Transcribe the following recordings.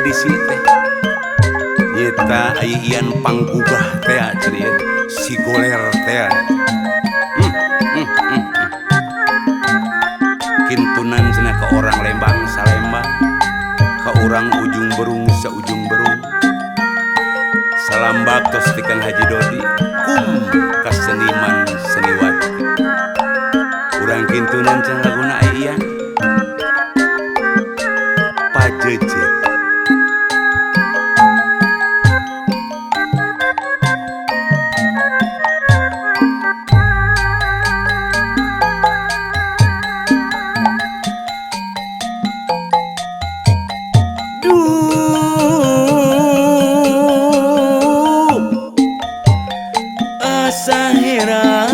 tradisi teh nyata ayian panggugah teh ceria si goler teh kintunan cenah ke orang Lembang Salembang ke orang ujung berung saujung berung salam baktos ti Kang Haji Dodi kum ka seniman seniwati urang kintunan cenah laguna ayian pajeje asa heran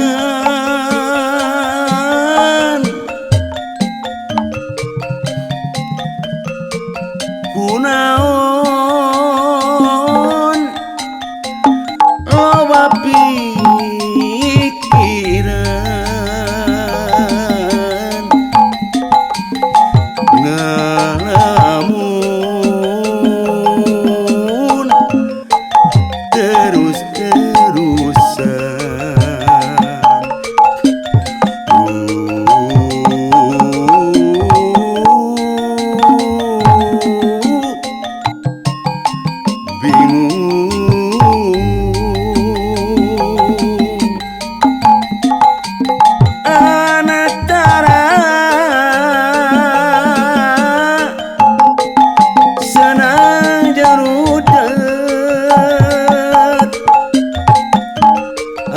kunaon loba pikiran ngalamun terus-terusan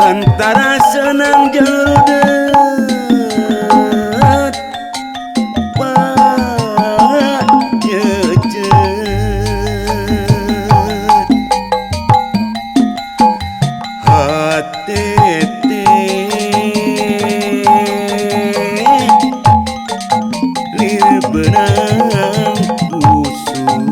antara senang jerudet pajejet hati lir benang kusut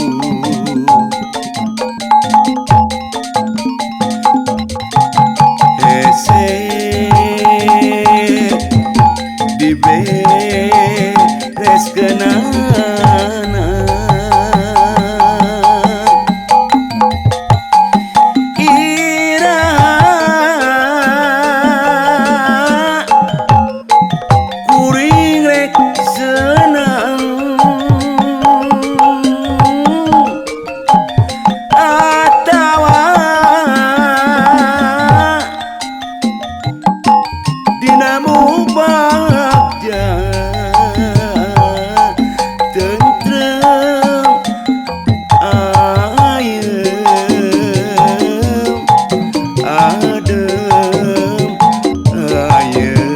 diberes kenana ira kuring rek senang atawa dinamu bagja tentrem ayem adem ayem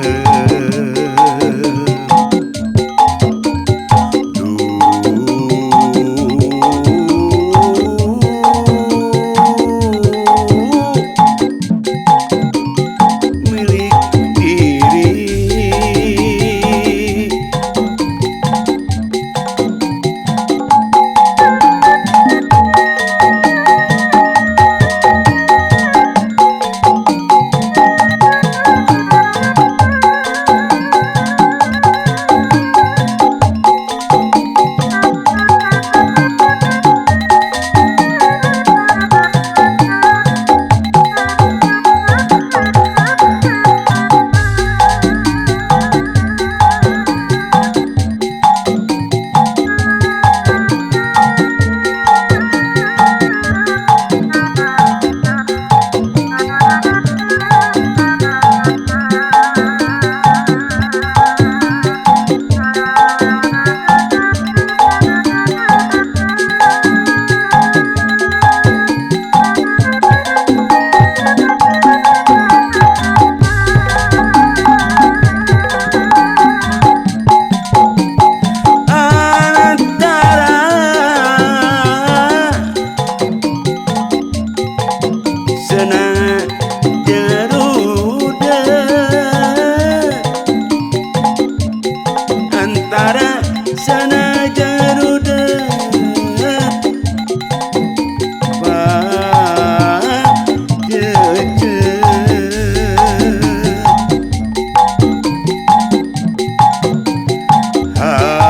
milik diri Ah